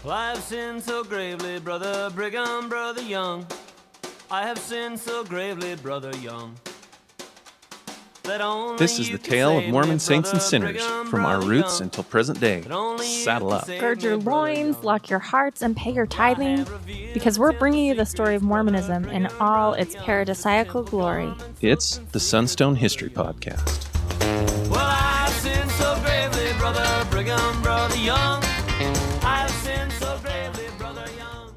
Well, I have sinned so gravely, brother Brigham, brother Young. I have sinned so gravely, brother Young. This is the tale of Mormon saints and sinners, from our roots until present day. Saddle up. Gird your loins, lock your hearts, and pay your tithing, because we're bringing you the story of Mormonism in all its paradisiacal glory. It's the Sunstone History Podcast. Well, I have sinned so gravely, brother Brigham, brother Young. I have sinned so gravely, brother Young.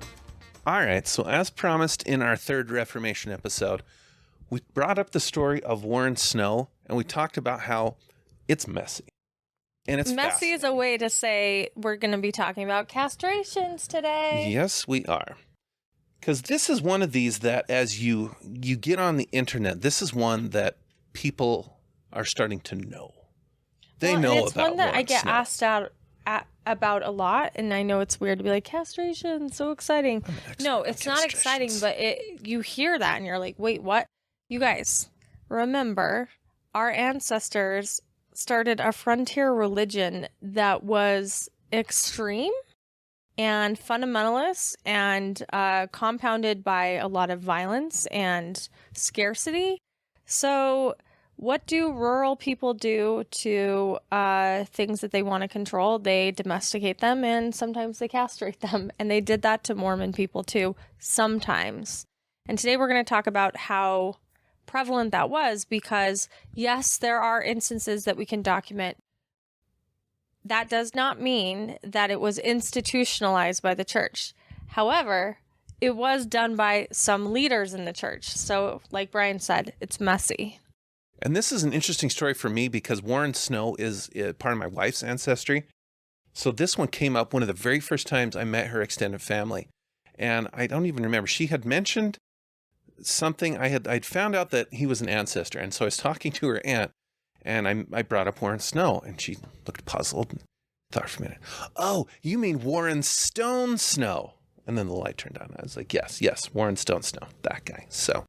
All right, so as promised in our third Reformation episode, we brought up the story of Warren Snow, and we talked about how it's messy. And it's messy is a way to say we're going to be talking about castrations today. Yes, we are. Because this is one of these that as you get on the internet, this is one that people are starting to know. They know about it's one that Warren I get Snow. asked about a lot, and I know it's weird to be like, castration, so exciting. No, it's not exciting, but you hear that and you're like, wait, what? You guys, remember, our ancestors started a frontier religion that was extreme and fundamentalist and compounded by a lot of violence and scarcity. So what do rural people do to things that they want to control? They domesticate them, and sometimes they castrate them. And they did that to Mormon people too, sometimes. And today we're going to talk about how prevalent that was, because yes, there are instances that we can document. That does not mean that it was institutionalized by the church. However, it was done by some leaders in the church. So like Bryan said, it's messy. And this is an interesting story for me because Warren Snow is part of my wife's ancestry. So this one came up one of the very first times I met her extended family. And I don't even remember. She had mentioned something. I'd found out that he was an ancestor. And so I was talking to her aunt, and I brought up Warren Snow, and she looked puzzled and thought for a minute, oh, you mean Warren Stone Snow? And then the light turned on. I was like, yes, Warren Stone Snow, that guy. So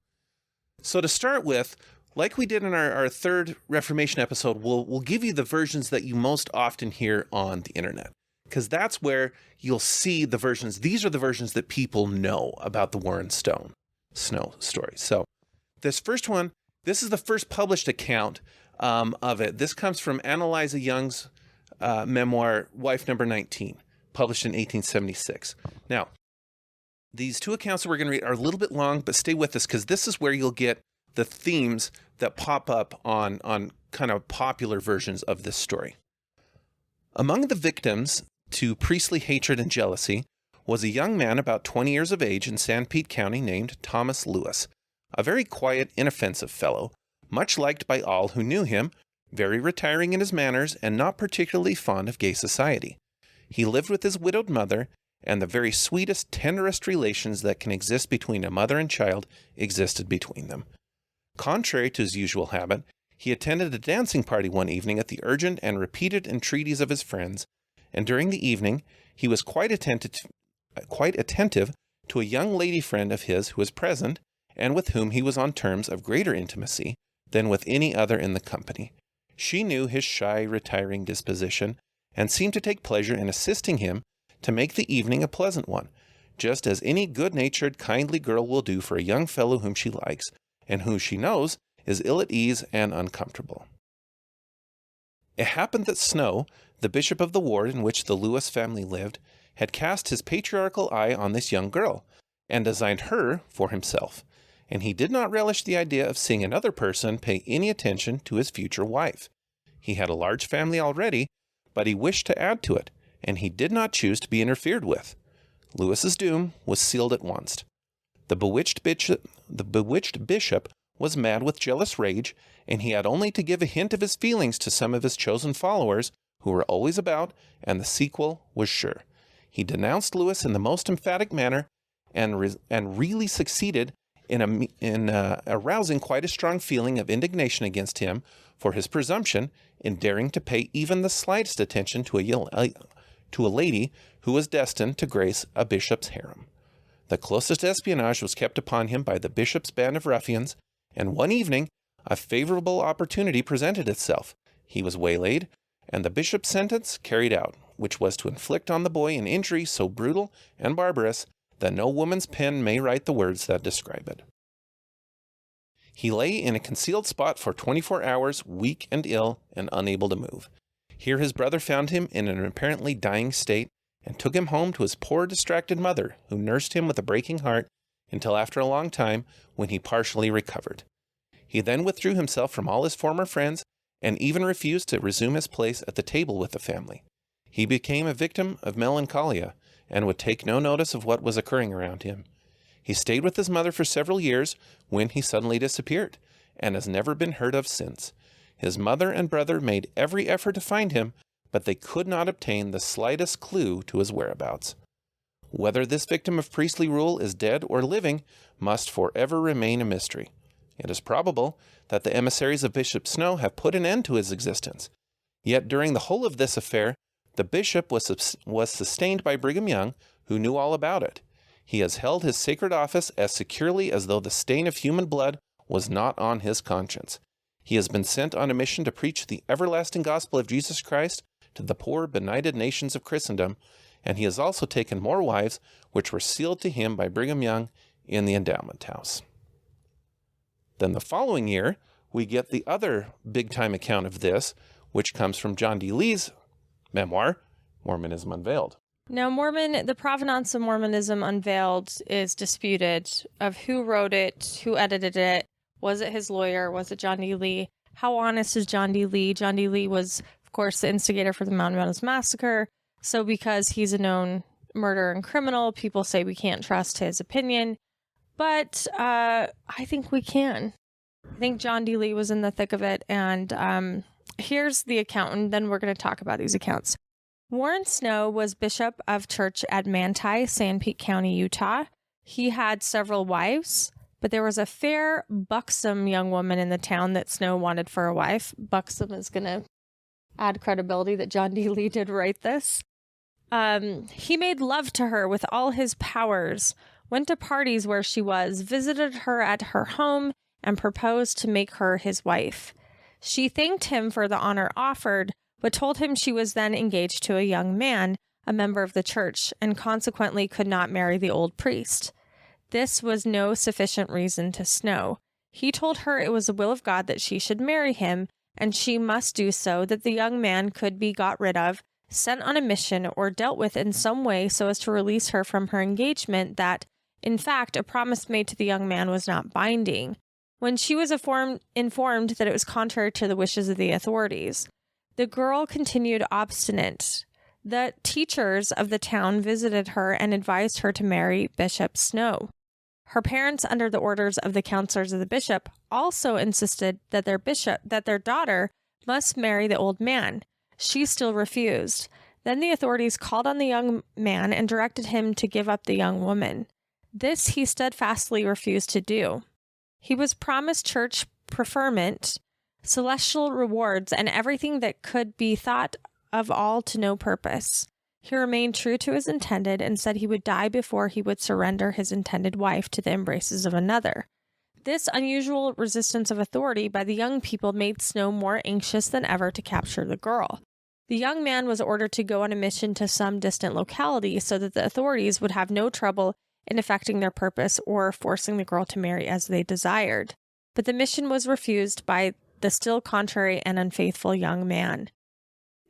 to start with, like we did in our third Reformation episode, we'll give you the versions that you most often hear on the internet, because that's where you'll see the versions. These are the versions that people know about the Warren Snow story. So this first one, this is the first published account of it. This comes from Analyza Young's memoir, Wife Number 19, published in 1876. Now, these two accounts that we're going to read are a little bit long, but stay with us because this is where you'll get the themes that pop up on kind of popular versions of this story. Among the victims to priestly hatred and jealousy was a young man about 20 years of age in Sanpete County named Thomas Lewis, a very quiet, inoffensive fellow, much liked by all who knew him, very retiring in his manners, and not particularly fond of gay society. He lived with his widowed mother, and the very sweetest, tenderest relations that can exist between a mother and child existed between them. Contrary to his usual habit, he attended a dancing party one evening at the urgent and repeated entreaties of his friends, and during the evening he was quite attentive to a young lady friend of his who was present, and with whom he was on terms of greater intimacy than with any other in the company. She knew his shy, retiring disposition, and seemed to take pleasure in assisting him to make the evening a pleasant one, just as any good-natured, kindly girl will do for a young fellow whom she likes, and who she knows is ill at ease and uncomfortable. It happened that Snow, the bishop of the ward in which the Lewis family lived, had cast his patriarchal eye on this young girl, and designed her for himself, and he did not relish the idea of seeing another person pay any attention to his future wife. He had a large family already, but he wished to add to it, and he did not choose to be interfered with. Lewis's doom was sealed at once. The bewitched bishop was mad with jealous rage, and he had only to give a hint of his feelings to some of his chosen followers, who were always about, and the sequel was sure. He denounced Lewis in the most emphatic manner, and really succeeded in arousing quite a strong feeling of indignation against him for his presumption in daring to pay even the slightest attention to a lady who was destined to grace a bishop's harem. The closest espionage was kept upon him by the bishop's band of ruffians, and one evening a favorable opportunity presented itself. He was waylaid, and the bishop's sentence carried out, which was to inflict on the boy an injury so brutal and barbarous that no woman's pen may write the words that describe it. He lay in a concealed spot for 24 hours, weak and ill and unable to move. Here his brother found him in an apparently dying state and took him home to his poor distracted mother, who nursed him with a breaking heart until after a long time, when he partially recovered. He then withdrew himself from all his former friends and even refused to resume his place at the table with the family. He became a victim of melancholia and would take no notice of what was occurring around him. He stayed with his mother for several years when he suddenly disappeared and has never been heard of since. His mother and brother made every effort to find him, but they could not obtain the slightest clue to his whereabouts. Whether this victim of priestly rule is dead or living must forever remain a mystery. It is probable that the emissaries of Bishop Snow have put an end to his existence. Yet during the whole of this affair, the bishop was sustained by Brigham Young, who knew all about it. He has held his sacred office as securely as though the stain of human blood was not on his conscience. He has been sent on a mission to preach the everlasting gospel of Jesus Christ to the poor, benighted nations of Christendom, and he has also taken more wives, which were sealed to him by Brigham Young in the endowment house. Then the following year, we get the other big-time account of this, which comes from John D. Lee's memoir, Mormonism Unveiled. Now, the provenance of Mormonism Unveiled is disputed of who wrote it, who edited it. Was it his lawyer? Was it John D. Lee? How honest is John D. Lee? John D. Lee was, of course, the instigator for the Mountain Meadows Massacre. So because he's a known murderer and criminal, people say we can't trust his opinion. But I think we can. I think John D. Lee was in the thick of it. And here's the account, and then we're going to talk about these accounts. Warren Snow was bishop of church at Manti, Sanpete County, Utah. He had several wives, but there was a fair, buxom young woman in the town that Snow wanted for a wife. Buxom is going to add credibility that John D. Lee did write this. He made love to her with all his powers, went to parties where she was, visited her at her home, and proposed to make her his wife. She thanked him for the honor offered, but told him she was then engaged to a young man, a member of the church, and consequently could not marry the old priest. This was no sufficient reason to Snow. He told her it was the will of God that she should marry him, and she must do so, that the young man could be got rid of, sent on a mission, or dealt with in some way so as to release her from her engagement, that, in fact, a promise made to the young man was not binding. When she was informed that it was contrary to the wishes of the authorities, the girl continued obstinate. The teachers of the town visited her and advised her to marry Bishop Snow. Her parents, under the orders of the counselors of the bishop, also insisted that their daughter must marry the old man. She still refused. Then the authorities called on the young man and directed him to give up the young woman. This he steadfastly refused to do. He was promised church preferment, celestial rewards, and everything that could be thought of, all to no purpose. He remained true to his intended and said he would die before he would surrender his intended wife to the embraces of another. This unusual resistance of authority by the young people made Snow more anxious than ever to capture the girl. The young man was ordered to go on a mission to some distant locality so that the authorities would have no trouble in effecting their purpose or forcing the girl to marry as they desired. But the mission was refused by the still contrary and unfaithful young man.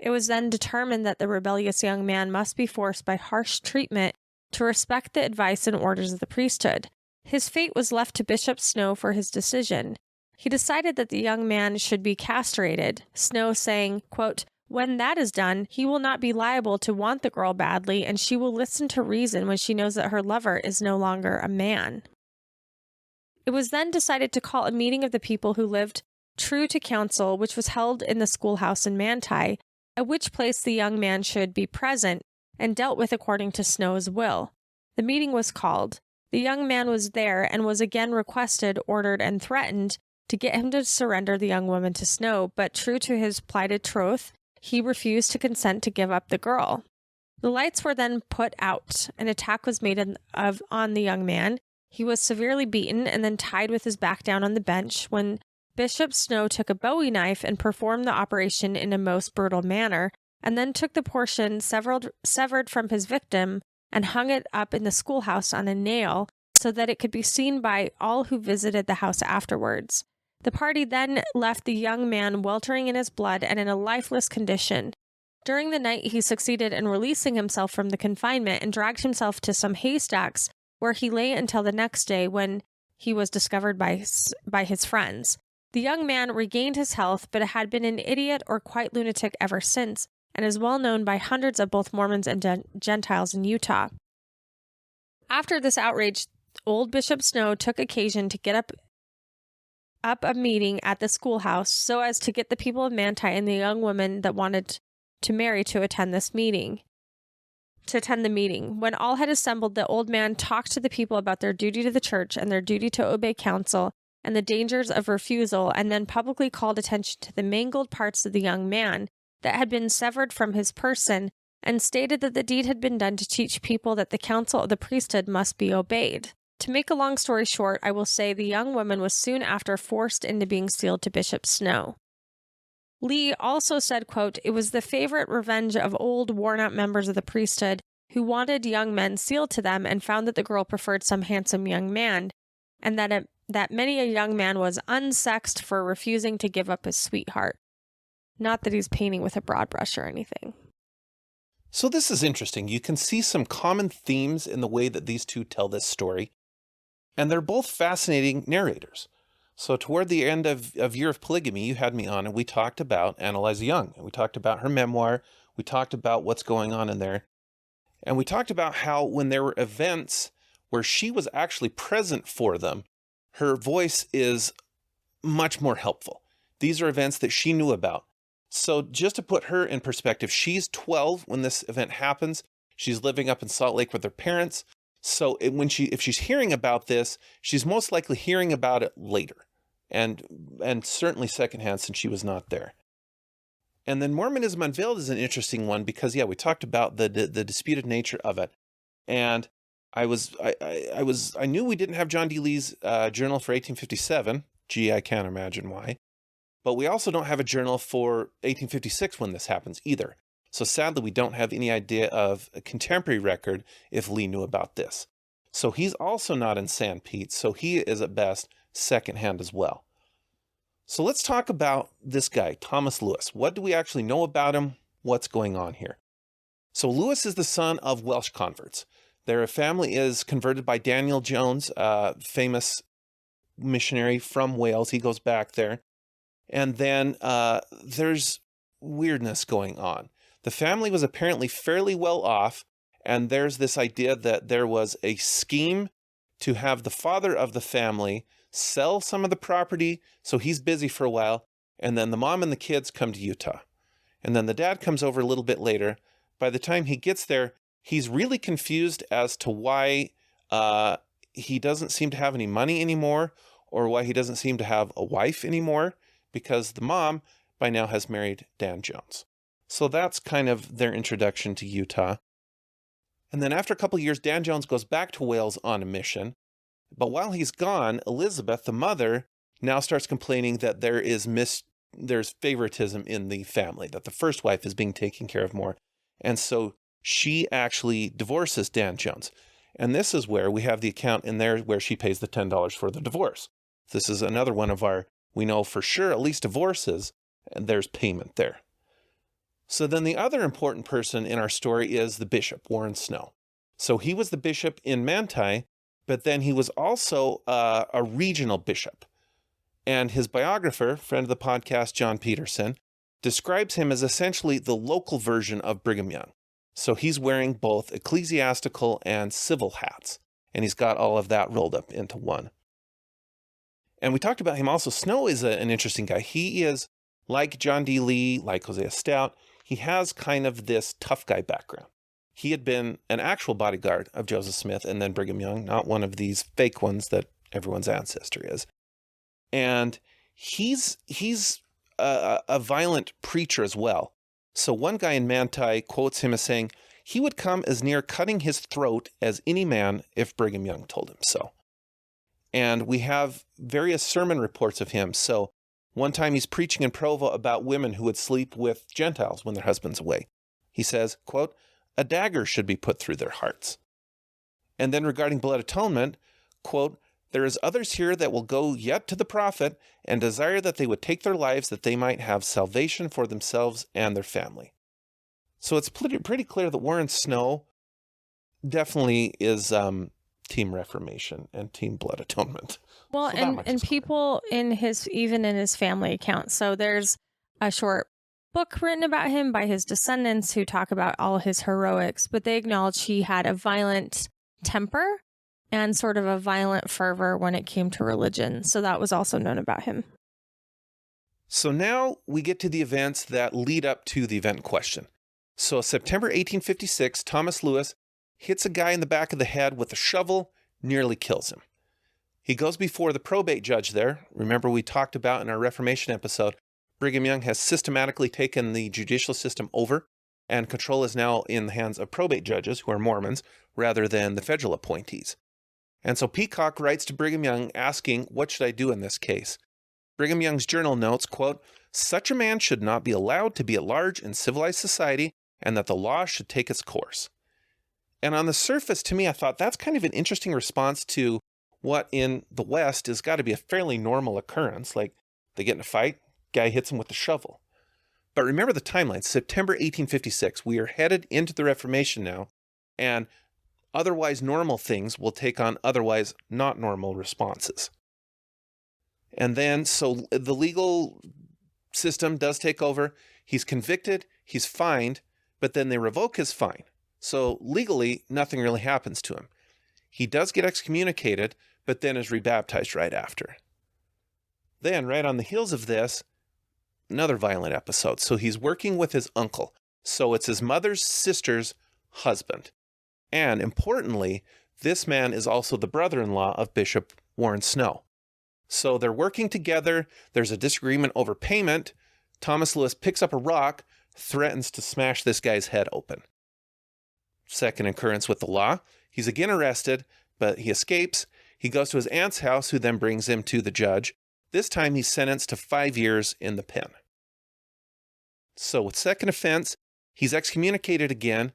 It was then determined that the rebellious young man must be forced by harsh treatment to respect the advice and orders of the priesthood. His fate was left to Bishop Snow for his decision. He decided that the young man should be castrated, Snow saying, quote, "When that is done, he will not be liable to want the girl badly, and she will listen to reason when she knows that her lover is no longer a man." It was then decided to call a meeting of the people who lived true to counsel, which was held in the schoolhouse in Manti, at which place the young man should be present and dealt with according to Snow's will. The meeting was called. The young man was there and was again requested, ordered, and threatened to get him to surrender the young woman to Snow, but true to his plighted troth, he refused to consent to give up the girl. The lights were then put out. An attack was made on the young man. He was severely beaten and then tied with his back down on the bench, when Bishop Snow took a bowie knife and performed the operation in a most brutal manner, and then took the portion severed from his victim and hung it up in the schoolhouse on a nail so that it could be seen by all who visited the house afterwards. The party then left the young man weltering in his blood and in a lifeless condition. During the night, he succeeded in releasing himself from the confinement and dragged himself to some haystacks, where he lay until the next day when he was discovered by his friends. The young man regained his health, but had been an idiot or quite lunatic ever since, and is well known by hundreds of both Mormons and Gentiles in Utah. After this outrage, old Bishop Snow took occasion to get up a meeting at the schoolhouse so as to get the people of Manti and the young woman that wanted to marry to attend the meeting. When all had assembled, the old man talked to the people about their duty to the church and their duty to obey counsel and the dangers of refusal, and then publicly called attention to the mangled parts of the young man that had been severed from his person, and stated that the deed had been done to teach people that the counsel of the priesthood must be obeyed. To make a long story short, I will say the young woman was soon after forced into being sealed to Bishop Snow. Lee also said, quote, "It was the favorite revenge of old, worn-out members of the priesthood who wanted young men sealed to them and found that the girl preferred some handsome young man, and that many a young man was unsexed for refusing to give up his sweetheart." Not that he's painting with a broad brush or anything. So this is interesting. You can see some common themes in the way that these two tell this story, and they're both fascinating narrators. So toward the end of Year of Polygamy, you had me on and we talked about Analyza Young, and we talked about her memoir. We talked about what's going on in there. And we talked about how when there were events where she was actually present for them, her voice is much more helpful. These are events that she knew about. So just to put her in perspective, she's 12 when this event happens. She's living up in Salt Lake with her parents. So if she's hearing about this, she's most likely hearing about it later, and certainly secondhand since she was not there. And then Mormonism Unveiled is an interesting one because, we talked about the disputed nature of it. And I knew we didn't have John D. Lee's journal for 1857. Gee, I can't imagine why. But we also don't have a journal for 1856 when this happens either. So sadly, we don't have any idea of a contemporary record if Lee knew about this. So he's also not in San Pete, so he is at best secondhand as well. So let's talk about this guy, Thomas Lewis. What do we actually know about him? What's going on here? So Lewis is the son of Welsh converts. Their family is converted by Daniel Jones, a famous missionary from Wales. He goes back there. And then there's weirdness going on. The family was apparently fairly well off, and there's this idea that there was a scheme to have the father of the family sell some of the property, so he's busy for a while, and then the mom and the kids come to Utah. And then the dad comes over a little bit later. By the time he gets there, he's really confused as to why he doesn't seem to have any money anymore, or why he doesn't seem to have a wife anymore, because the mom by now has married Dan Jones. So that's kind of their introduction to Utah. And then after a couple of years, Dan Jones goes back to Wales on a mission. But while he's gone, Elizabeth, the mother, now starts complaining that there's favoritism in the family, that the first wife is being taken care of more. And so she actually divorces Dan Jones. And this is where we have the account in there where she pays the $10 for the divorce. This is another one of our, we know for sure, at least divorces, and there's payment there. So then the other important person in our story is the bishop, Warren Snow. So he was the bishop in Manti, but then he was also a regional bishop. And his biographer, friend of the podcast, John Peterson, describes him as essentially the local version of Brigham Young. So he's wearing both ecclesiastical and civil hats, and he's got all of that rolled up into one. And we talked about him also. Snow is an interesting guy. He is like John D. Lee, like Hosea Stout. He has kind of this tough guy background. He had been an actual bodyguard of Joseph Smith and then Brigham Young, not one of these fake ones that everyone's ancestor is. And he's a violent preacher as well. So one guy in Manti quotes him as saying, he would come as near cutting his throat as any man if Brigham Young told him so. And we have various sermon reports of him. So one time he's preaching in Provo about women who would sleep with Gentiles when their husband's away. He says, quote, "A dagger should be put through their hearts." And then regarding blood atonement, quote, "There is others here that will go yet to the prophet and desire that they would take their lives that they might have salvation for themselves and their family." So it's pretty clear that Warren Snow definitely is Team Reformation and Team Blood Atonement. Well, So and people even in his family account. So there's a short book written about him by his descendants who talk about all his heroics, but they acknowledge he had a violent temper and sort of a violent fervor when it came to religion. So that was also known about him. So now we get to the events that lead up to the event in question. So September 1856, Thomas Lewis hits a guy in the back of the head with a shovel, nearly kills him. He goes before the probate judge there. Remember, we talked about in our Reformation episode, Brigham Young has systematically taken the judicial system over, and control is now in the hands of probate judges, who are Mormons, rather than the federal appointees. And so Peacock writes to Brigham Young asking, "What should I do in this case?" Brigham Young's journal notes, quote, "Such a man should not be allowed to be at large in civilized society, and that the law should take its course." And on the surface, to me, I thought that's kind of an interesting response to what in the West has got to be a fairly normal occurrence. Like, they get in a fight, guy hits him with the shovel. But remember the timeline, September 1856. We are headed into the Reformation now, and otherwise normal things will take on otherwise not normal responses. And then, so the legal system does take over. He's convicted, he's fined, but then they revoke his fine. So legally, nothing really happens to him. He does get excommunicated, but then is rebaptized right after. Then, right on the heels of this, another violent episode. So he's working with his uncle. So it's his mother's sister's husband. And importantly, this man is also the brother-in-law of Bishop Warren Snow. So they're working together. There's a disagreement over payment. Thomas Lewis picks up a rock, threatens to smash this guy's head open. Second occurrence with the law. He's again arrested, but he escapes. He goes to his aunt's house, who then brings him to the judge. This time he's sentenced to 5 years in the pen. So with second offense, he's excommunicated again,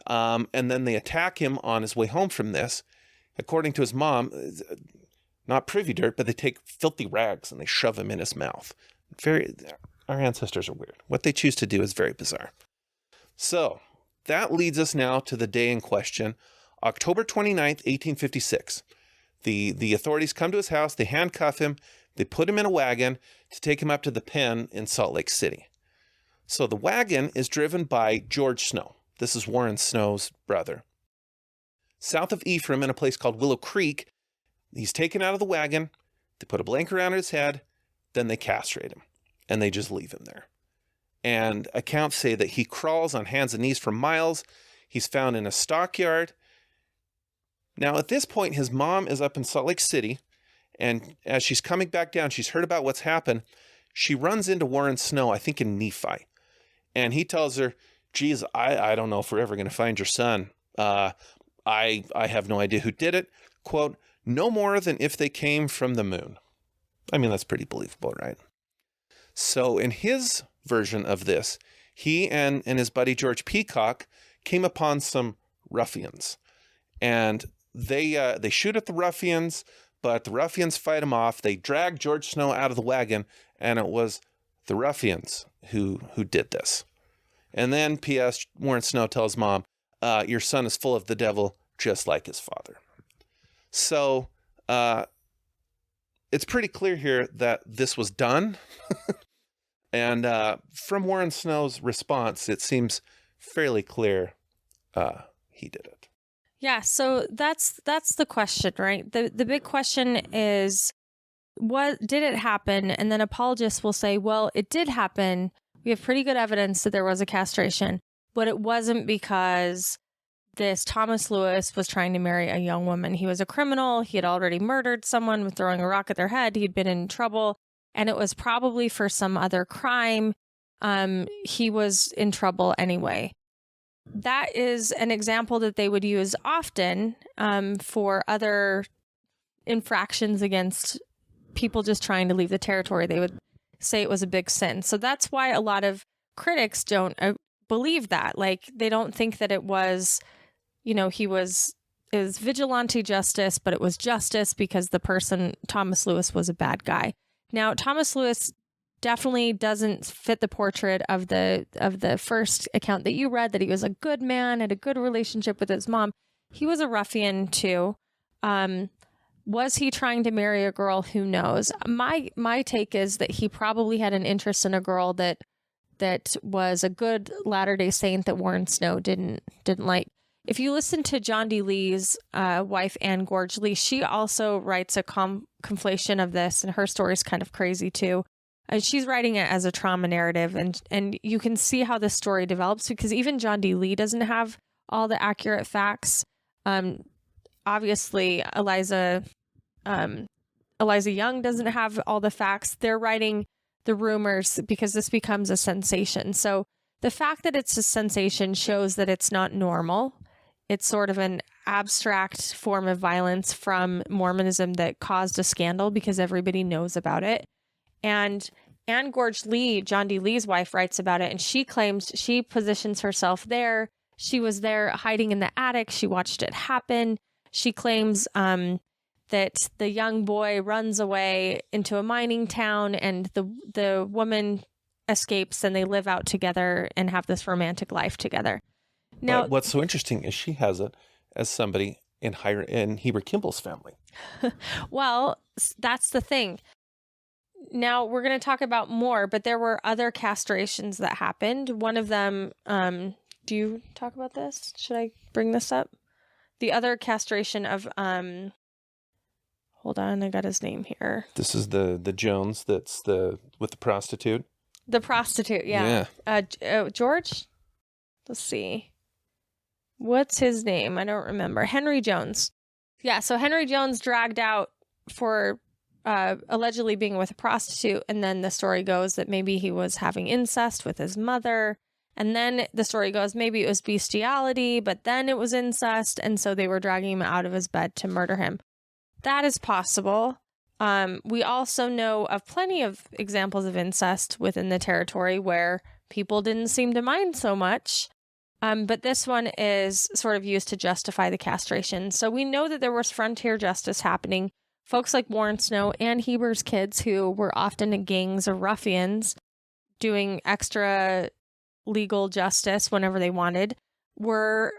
and then they attack him on his way home from this. According to his mom, not privy dirt, but they take filthy rags and they shove him in his mouth. Our ancestors are weird. What they choose to do is very bizarre. So that leads us now to the day in question, October 29th, 1856. The authorities come to his house, they handcuff him, they put him in a wagon to take him up to the pen in Salt Lake City. So the wagon is driven by George Snow. This is Warren Snow's brother. South of Ephraim, in a place called Willow Creek, he's taken out of the wagon, they put a blanket around his head, then they castrate him, and they just leave him there. And accounts say that he crawls on hands and knees for miles. He's found in a stockyard. Now, at this point, his mom is up in Salt Lake City, and as she's coming back down, she's heard about what's happened. She runs into Warren Snow, I think in Nephi, and he tells her, "Geez, I don't know if we're ever going to find your son. I have no idea who did it." Quote, "No more than if they came from the moon." I mean, that's pretty believable, right? So in his version of this, he and his buddy George Peacock came upon some ruffians, and they shoot at the ruffians, but the ruffians fight them off. They drag George Snow out of the wagon, and it was the ruffians who did this. And then P.S. Warren Snow tells Mom, "Your son is full of the devil, just like his father." So it's pretty clear here that this was done. And from Warren Snow's response, it seems fairly clear he did it. Yeah, so that's the question, right? The big question is, what did it happen? And then apologists will say, well, it did happen. We have pretty good evidence that there was a castration, but it wasn't because this Thomas Lewis was trying to marry a young woman. He was a criminal. He had already murdered someone with throwing a rock at their head. He'd been in trouble, and it was probably for some other crime. He was in trouble anyway. That is an example that they would use often for other infractions against people just trying to leave the territory. They would say it was a big sin. So that's why a lot of critics don't believe that. Like, they don't think that it was, is vigilante justice, but it was justice because the person, Thomas Lewis, was a bad guy. Now, Thomas Lewis definitely doesn't fit the portrait of the first account that you read, that he was a good man, had a good relationship with his mom. He was a ruffian too. Was he trying to marry a girl? Who knows? My take is that he probably had an interest in a girl that was a good Latter-day Saint that Warren Snow didn't like. If you listen to John D. Lee's wife, Anne Gorge Lee, she also writes a conflation of this, and her story is kind of crazy too. And she's writing it as a trauma narrative, and you can see how this story develops, because even John D. Lee doesn't have all the accurate facts. Obviously, Analyza Young doesn't have all the facts. They're writing the rumors because this becomes a sensation. So the fact that it's a sensation shows that it's not normal. It's sort of an abstract form of violence from Mormonism that caused a scandal because everybody knows about it. And Anne Gorge Lee, John D. Lee's wife, writes about it, and she claims she positions herself there. She was there hiding in the attic. She watched it happen. She claims that the young boy runs away into a mining town, and the woman escapes, and they live out together and have this romantic life together. Now, but what's so interesting is she has it as somebody in Heber Kimball's family. Well, that's the thing. Now, we're going to talk about more, but there were other castrations that happened. One of them, do you talk about this? Should I bring this up? The other castration of, hold on, I got his name here. This is the Jones with the prostitute. The prostitute, yeah. George? Let's see. What's his name? I don't remember. Henry Jones. Yeah, so Henry Jones dragged out for allegedly being with a prostitute, and then the story goes that maybe he was having incest with his mother, and then the story goes maybe it was bestiality, but then it was incest, and so they were dragging him out of his bed to murder him. That is possible. We also know of plenty of examples of incest within the territory where people didn't seem to mind so much. But this one is sort of used to justify the castration. So we know that there was frontier justice happening. Folks like Warren Snow and Heber's kids, who were often in gangs of ruffians doing extra legal justice whenever they wanted, were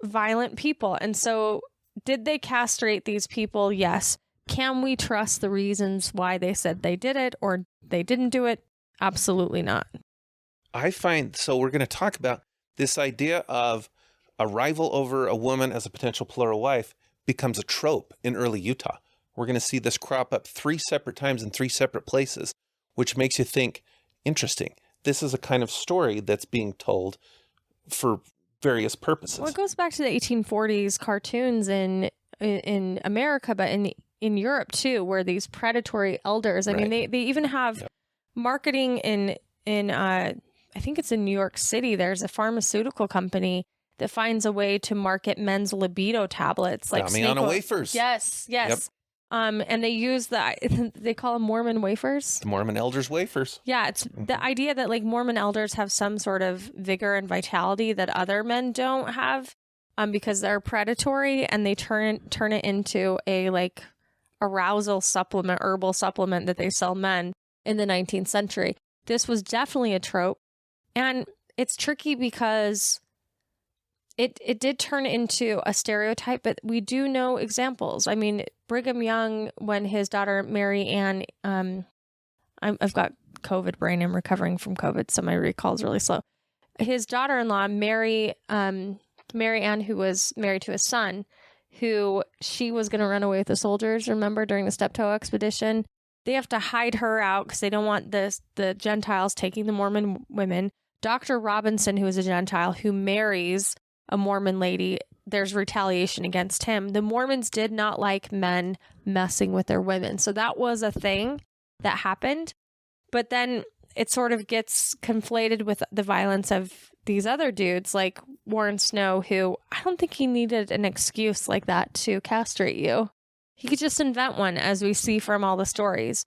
violent people. And so did they castrate these people? Yes. Can we trust the reasons why they said they did it or they didn't do it? Absolutely not. So we're going to talk about this idea of a rival over a woman as a potential plural wife becomes a trope in early Utah. We're going to see this crop up 3 separate times in 3 separate places, which makes you think, interesting. This is a kind of story that's being told for various purposes. Well, it goes back to the 1840s cartoons in America, but in Europe too, where these predatory elders, I mean, they even have marketing in I think it's in New York City. There's a pharmaceutical company that finds a way to market men's libido tablets, like Damiana wafers. Yes. Yep. And they use they call them Mormon wafers. The Mormon elders wafers. Yeah, it's the idea that like Mormon elders have some sort of vigor and vitality that other men don't have, because they're predatory, and they turn it into a like arousal supplement, herbal supplement that they sell men in the 19th century. This was definitely a trope. And it's tricky because it did turn into a stereotype, but we do know examples. I mean, Brigham Young, when his daughter Mary Ann, I've got COVID brain. I'm recovering from COVID, so my recall is really slow. His daughter-in-law, Mary Ann, who was married to his son, who she was going to run away with the soldiers, remember, during the Steptoe expedition. They have to hide her out because they don't want the Gentiles taking the Mormon women. Dr. Robinson, who is a Gentile, who marries a Mormon lady, there's retaliation against him. The Mormons did not like men messing with their women. So that was a thing that happened. But then it sort of gets conflated with the violence of these other dudes like Warren Snow, who I don't think he needed an excuse like that to castrate you. He could just invent one, as we see from all the stories.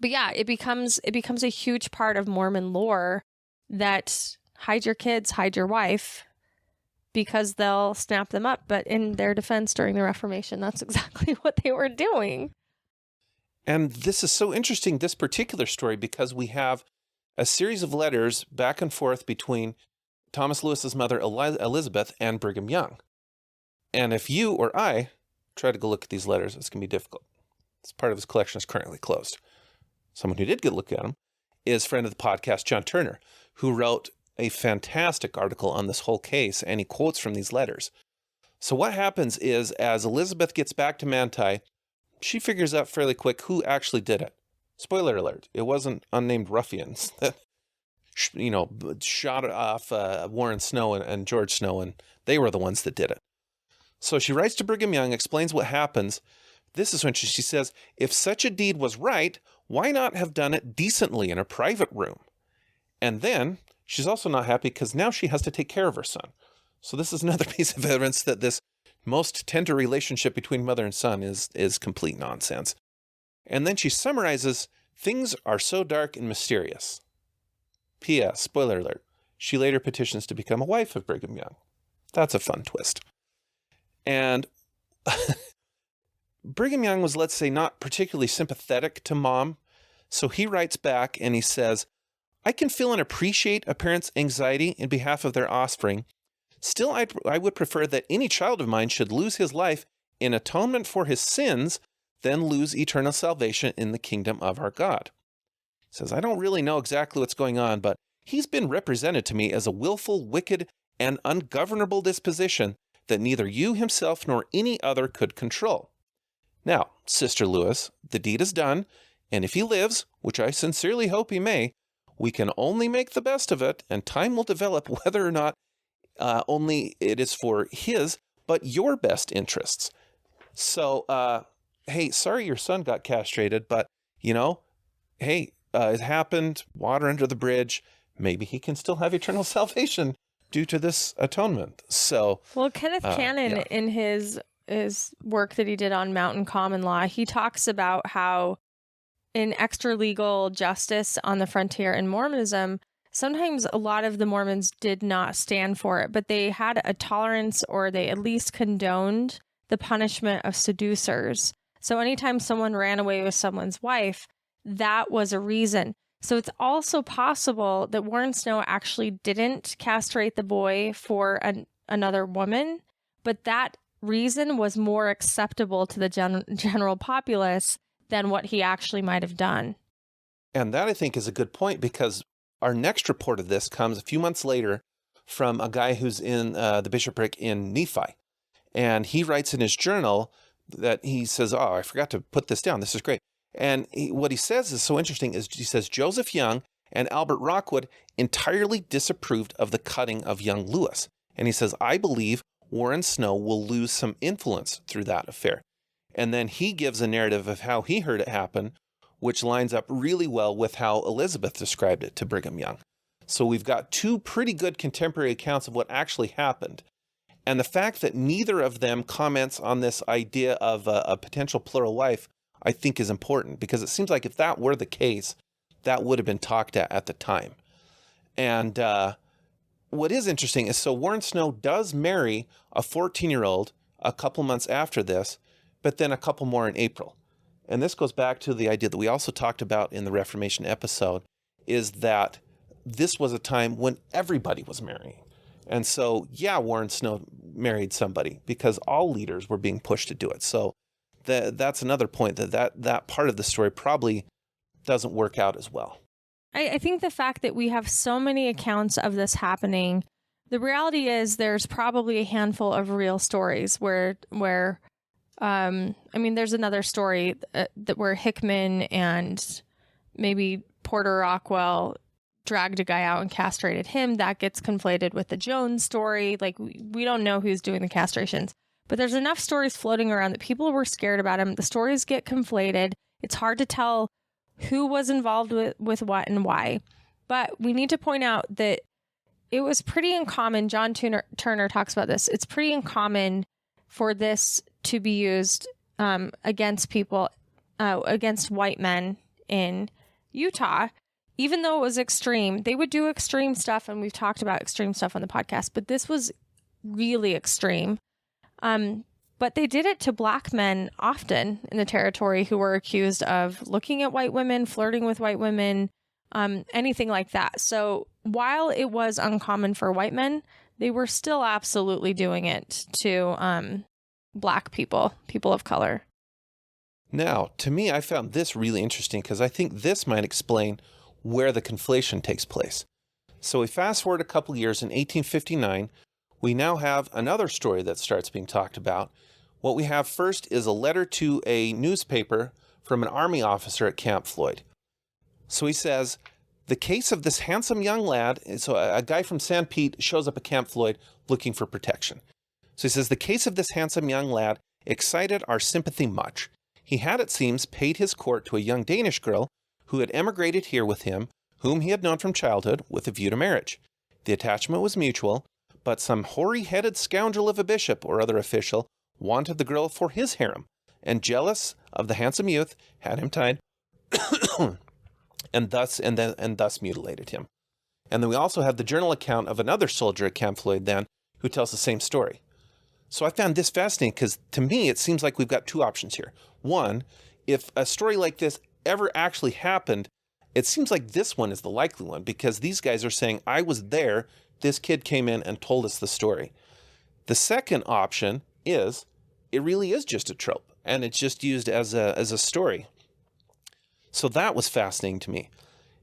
But yeah, it becomes a huge part of Mormon lore that hide your kids, hide your wife, because they'll snap them up. But in their defense during the Reformation, that's exactly what they were doing. And this is so interesting, this particular story, because we have a series of letters back and forth between Thomas Lewis's mother, Elizabeth, and Brigham Young. And if you or I try to go look at these letters, it's going to be difficult. This part of his collection is currently closed. Someone who did get a look at them is friend of the podcast, John Turner, who wrote a fantastic article on this whole case, and he quotes from these letters. So what happens is, as Elizabeth gets back to Manti, she figures out fairly quick who actually did it. Spoiler alert, it wasn't unnamed ruffians that, shot off Warren Snow and George Snow, and they were the ones that did it. So she writes to Brigham Young, explains what happens. This is when she says, if such a deed was right, why not have done it decently in a private room? And then she's also not happy because now she has to take care of her son. So this is another piece of evidence that this most tender relationship between mother and son is complete nonsense. And then she summarizes, things are so dark and mysterious. P.S. Spoiler alert. She later petitions to become a wife of Brigham Young. That's a fun twist. And Brigham Young was, let's say, not particularly sympathetic to Mom. So he writes back and he says, I can feel and appreciate a parent's anxiety in behalf of their offspring. Still, I would prefer that any child of mine should lose his life in atonement for his sins than lose eternal salvation in the kingdom of our God. He says, I don't really know exactly what's going on, but he's been represented to me as a willful, wicked, and ungovernable disposition that neither you himself nor any other could control. Now, Sister Lewis, the deed is done, and if he lives, which I sincerely hope he may, we can only make the best of it, and time will develop whether or not only it is for his, but your best interests. So, hey, sorry your son got castrated, but, hey, it happened, water under the bridge. Maybe he can still have eternal salvation due to this atonement. So, well, Kenneth Cannon, in his work that he did on mountain common law, he talks about how in extra-legal justice on the frontier in Mormonism, sometimes a lot of the Mormons did not stand for it, but they had a tolerance, or they at least condoned the punishment of seducers. So anytime someone ran away with someone's wife, that was a reason. So it's also possible that Warren Snow actually didn't castrate the boy for another woman, but that reason was more acceptable to the general populace than what he actually might have done. And that, I think, is a good point, because our next report of this comes a few months later from a guy who's in the bishopric in Nephi. And he writes in his journal that he says, oh, I forgot to put this down. This is great. And what he says is so interesting is he says, Joseph Young and Albert Rockwood entirely disapproved of the cutting of young Lewis. And he says, I believe Warren Snow will lose some influence through that affair. And then he gives a narrative of how he heard it happen, which lines up really well with how Elizabeth described it to Brigham Young. So we've got two pretty good contemporary accounts of what actually happened. And the fact that neither of them comments on this idea of a potential plural wife, I think, is important, because it seems like if that were the case, that would have been talked at the time. And what is interesting is, so Warren Snow does marry a 14-year-old a couple months after this, but then a couple more in April. And this goes back to the idea that we also talked about in the Reformation episode, is that this was a time when everybody was marrying. And so, yeah, Warren Snow married somebody because all leaders were being pushed to do it. So that's another point, that part of the story probably doesn't work out as well. I think the fact that we have so many accounts of this happening, the reality is there's probably a handful of real stories where there's another story that where Hickman and maybe Porter Rockwell dragged a guy out and castrated him. That gets conflated with the Jones story. Like, we don't know who's doing the castrations, but there's enough stories floating around that people were scared about him. The stories get conflated. It's hard to tell who was involved with what and why. But we need to point out that it was pretty uncommon. John Turner talks about this. It's pretty uncommon for this to be used against people, against white men in Utah. even though it was extreme, they would do extreme stuff, and we've talked about extreme stuff on the podcast, but this was really extreme. But they did it to Black men often in the territory who were accused of looking at white women, flirting with white women, anything like that. So while it was uncommon for white men, they were still absolutely doing it to Black people, people of color. Now, to me, I found this really interesting because I think this might explain where the conflation takes place. So we fast forward a couple years. In 1859, we now have another story that starts being talked about. What we have first is a letter to a newspaper from an army officer at Camp Floyd. So he says, the case of this handsome young lad, so a guy from San Pete shows up at Camp Floyd looking for protection. So he says, the case of this handsome young lad excited our sympathy much. He had, it seems, paid his court to a young Danish girl who had emigrated here with him, whom he had known from childhood, with a view to marriage. The attachment was mutual, but some hoary-headed scoundrel of a bishop or other official wanted the girl for his harem, and jealous of the handsome youth, had him tied, and thus mutilated him. And then we also have the journal account of another soldier at Camp Floyd then, who tells the same story. So I found this fascinating because to me, it seems like we've got two options here. One, if a story like this ever actually happened, it seems like this one is the likely one because these guys are saying, I was there, this kid came in and told us the story. The second option is, it really is just a trope and it's just used as a story. So that was fascinating to me.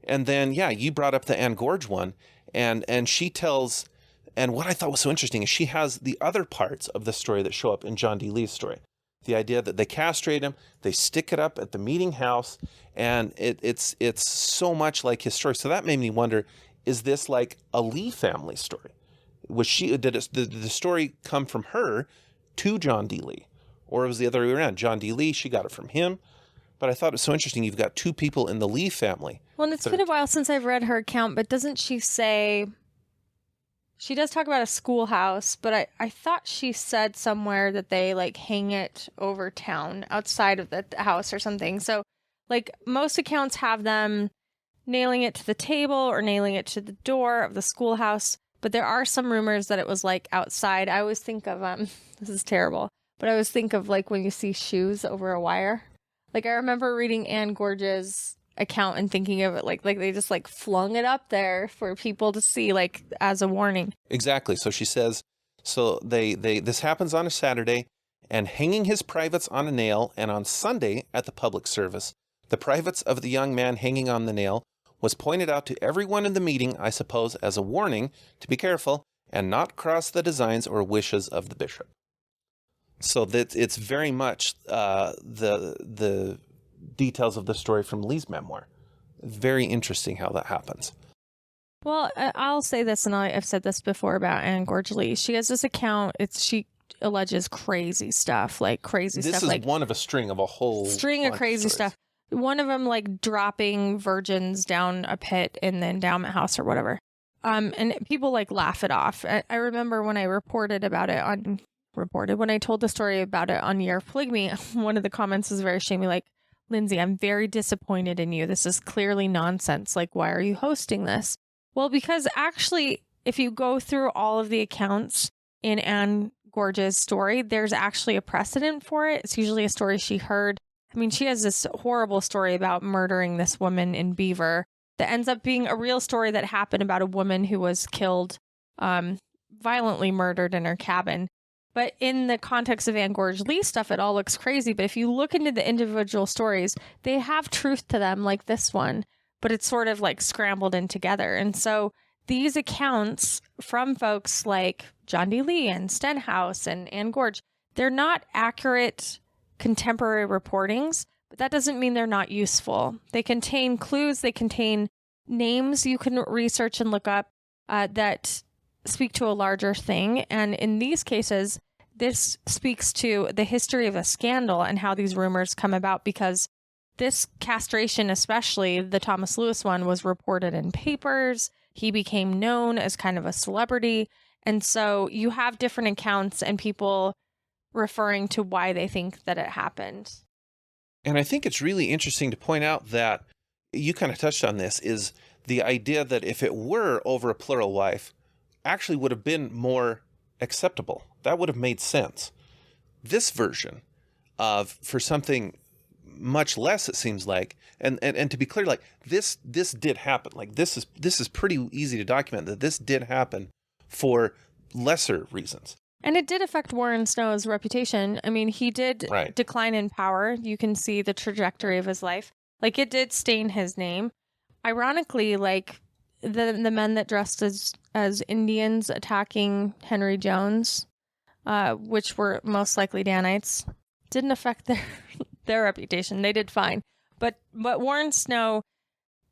And then, yeah, you brought up the Ann Gorge one and she tells, and what I thought was so interesting is she has the other parts of the story that show up in John D. Lee's story. The idea that they castrate him, they stick it up at the meeting house, and it's so much like his story. So that made me wonder, is this like a Lee family story? Did the story come from her to John D. Lee? Or was the other way around? John D. Lee, she got it from him. But I thought it was so interesting. You've got two people in the Lee family. Well, and it's been a while since I've read her account, but doesn't she say... She does talk about a schoolhouse, but I thought she said somewhere that they like hang it over town outside of the house or something. So like most accounts have them nailing it to the table or nailing it to the door of the schoolhouse. But there are some rumors that it was like outside. I always think of, this is terrible, but I always think of like when you see shoes over a wire. Like I remember reading Ann Gorge's account and thinking of it like they just like flung it up there for people to see like as a warning. Exactly. So she says, so they this happens on a Saturday and hanging his privates on a nail, and on Sunday at the public service, the privates of the young man hanging on the nail was pointed out to everyone in the meeting, I suppose, as a warning to be careful and not cross the designs or wishes of the bishop. So that it's very much the details of the story from Lee's memoir. Very interesting how that happens. Well, I'll say this, and I've said this before about Ann Gorge Lee. She has this account. She alleges crazy stuff, like crazy stuff. This is like one of a string of a whole string of crazy stuff. One of them, like dropping virgins down a pit in the endowment house or whatever. And people like laugh it off. I remember when I when I told the story about it on Year of Polygamy, one of the comments was very shamey, like, Lindsay, I'm very disappointed in you. This is clearly nonsense. Like, why are you hosting this? Well, because actually, if you go through all of the accounts in Ann Gorge's story, there's actually a precedent for it. It's usually a story she heard. I mean, she has this horrible story about murdering this woman in Beaver that ends up being a real story that happened about a woman who was killed, violently murdered in her cabin. But in the context of Ann Gorge Lee stuff, it all looks crazy. But if you look into the individual stories, they have truth to them, like this one. But it's sort of like scrambled in together. And so these accounts from folks like John D. Lee and Stenhouse and Ann Gorge, they're not accurate contemporary reportings, but that doesn't mean they're not useful. They contain clues. They contain names you can research and look up that speak to a larger thing. And in these cases, this speaks to the history of a scandal and how these rumors come about, because this castration, especially the Thomas Lewis one, was reported in papers. He became known as kind of a celebrity. And so you have different accounts and people referring to why they think that it happened. And I think it's really interesting to point out that you kind of touched on this, is the idea that if it were over a plural wife, actually would have been more acceptable. That would have made sense. This version of, for something much less, it seems like, and to be clear, like this did happen. Like this is pretty easy to document that this did happen for lesser reasons. And it did affect Warren Snow's reputation. I mean, he did Right. decline in power. You can see the trajectory of his life. Like, it did stain his name. Ironically, like the men that dressed as Indians attacking Henry Jones, which were most likely Danites, didn't affect their reputation. They did fine. But Warren Snow,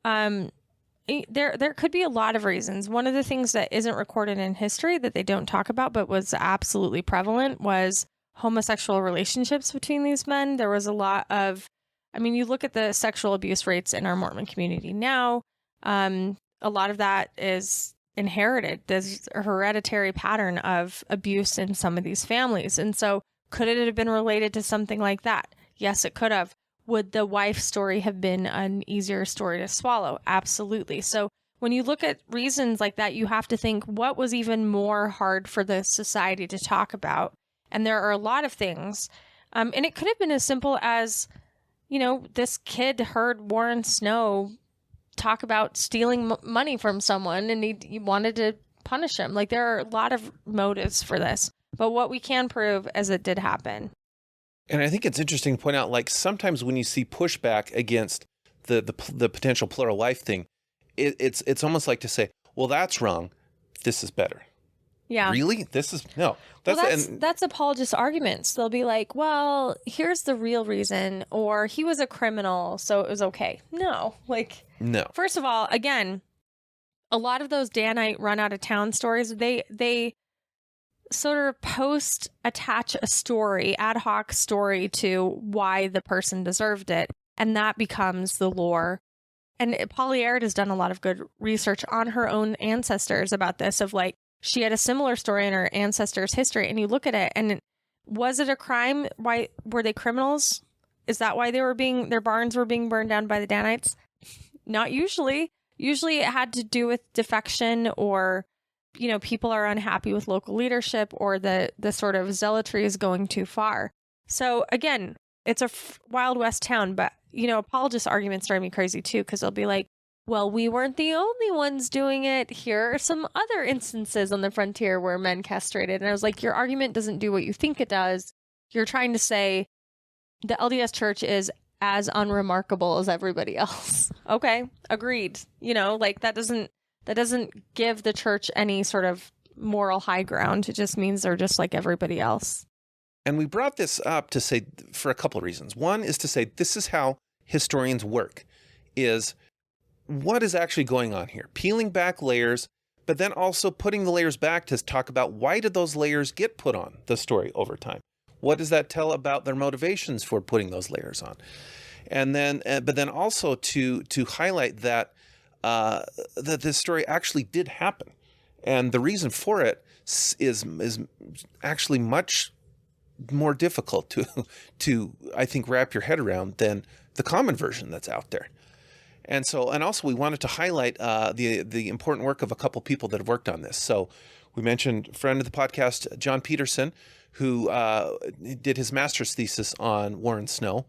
there could be a lot of reasons. One of the things that isn't recorded in history that they don't talk about but was absolutely prevalent was homosexual relationships between these men. There was a lot of, I mean, you look at the sexual abuse rates in our Mormon community now, a lot of that is inherited. There's a hereditary pattern of abuse in some of these families. And so could it have been related to something like that? Yes, it could have. Would the wife story have been an easier story to swallow? Absolutely. So when you look at reasons like that, you have to think what was even more hard for the society to talk about. And there are a lot of things. And it could have been as simple as, you know, this kid heard Warren Snow talk about stealing money from someone and he wanted to punish him. Like, there are a lot of motives for this. But what we can prove is it did happen. And I think it's interesting to point out, like, sometimes when you see pushback against the potential plural wife thing, it's almost like to say, well, that's wrong. This is better. Yeah. Really? This is no. That's apologist arguments. They'll be like, well, here's the real reason, or he was a criminal, so it was okay. No. First of all, again, a lot of those Danite run out of town stories, they sort of attach a story, ad hoc story to why the person deserved it. And that becomes the lore. And Polly Aird has done a lot of good research on her own ancestors about this, of like, she had a similar story in her ancestors' history. And you look at it, and was it a crime? Why were they criminals? Is that why their barns were being burned down by the Danites? Not usually. Usually it had to do with defection, or, you know, people are unhappy with local leadership, or the sort of zealotry is going too far. So again, it's a Wild West town, but, you know, apologist arguments drive me crazy too, because they'll be like, well, we weren't the only ones doing it. Here are some other instances on the frontier where men castrated. And I was like, your argument doesn't do what you think it does. You're trying to say the LDS Church is as unremarkable as everybody else. Okay, agreed. You know, like that doesn't give the church any sort of moral high ground. It just means they're just like everybody else. And we brought this up to say, for a couple of reasons. One is to say, this is how historians work, is what is actually going on here? Peeling back layers, but then also putting the layers back to talk about, why did those layers get put on the story over time? What does that tell about their motivations for putting those layers on? And then, but then also to highlight that that this story actually did happen, and the reason for it is actually much more difficult to I think wrap your head around than the common version that's out there. And also we wanted to highlight the important work of a couple people that have worked on this. So we mentioned friend of the podcast, John Peterson, who did his master's thesis on Warren Snow.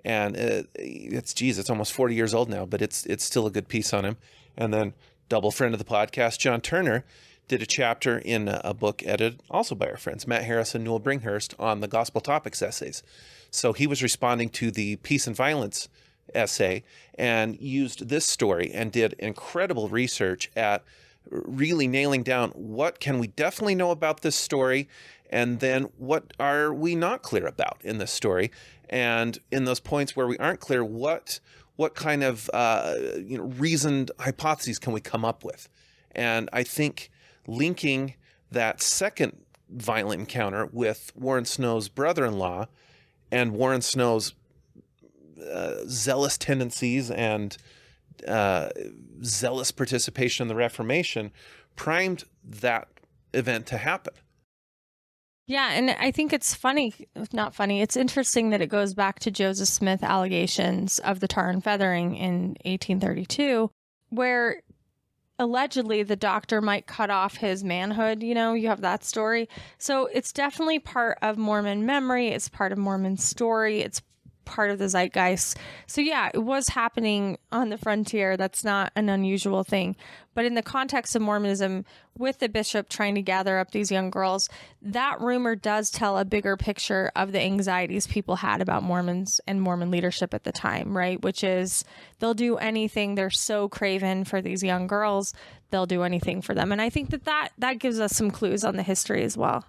And it's almost 40 years old now, but it's still a good piece on him. And then double friend of the podcast, John Turner, did a chapter in a book edited also by our friends, Matt Harris and Newell Bringhurst, on the Gospel Topics essays. So he was responding to the Peace and Violence essay and used this story and did incredible research at really nailing down what can we definitely know about this story, and then what are we not clear about in this story. And in those points where we aren't clear, what kind of reasoned hypotheses can we come up with? And I think linking that second violent encounter with Warren Snow's brother-in-law and Warren Snow's zealous tendencies and zealous participation in the Reformation primed that event to happen. Yeah, and I think it's funny, not funny, it's interesting that it goes back to Joseph Smith allegations of the tar and feathering in 1832, where allegedly the doctor might cut off his manhood. You know, you have that story. So it's definitely part of Mormon memory. It's part of Mormon story. It's part of the zeitgeist. So yeah, it was happening on the frontier. That's not an unusual thing. But in the context of Mormonism, with the bishop trying to gather up these young girls, that rumor does tell a bigger picture of the anxieties people had about Mormons and Mormon leadership at the time, right? Which is they'll do anything. They're so craven for these young girls. They'll do anything for them. And I think that gives us some clues on the history as well.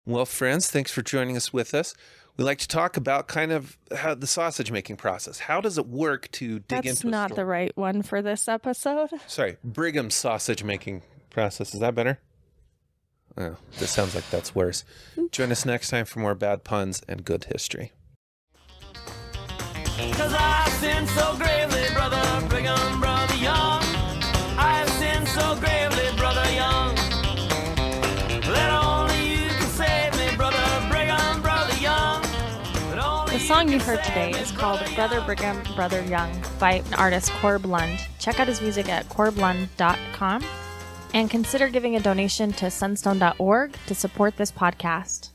Well, friends, thanks for joining us with us. We like to talk about kind of how the sausage making process. How does it work to dig into? That's not the right one for this episode. Sorry, Brigham's sausage making process. Is that better? Oh, this sounds like that's worse. Join us next time for more bad puns and good history. 'Cause I sin so gravely, brother Brigham, brother Young. I sin so gravely, brother Young. That only you can save me, brother Brigham, brother Young. The song you heard today is called Brother Brigham, Brother Young by artist Corb Lund. Check out his music at corblund.com and consider giving a donation to sunstone.org to support this podcast.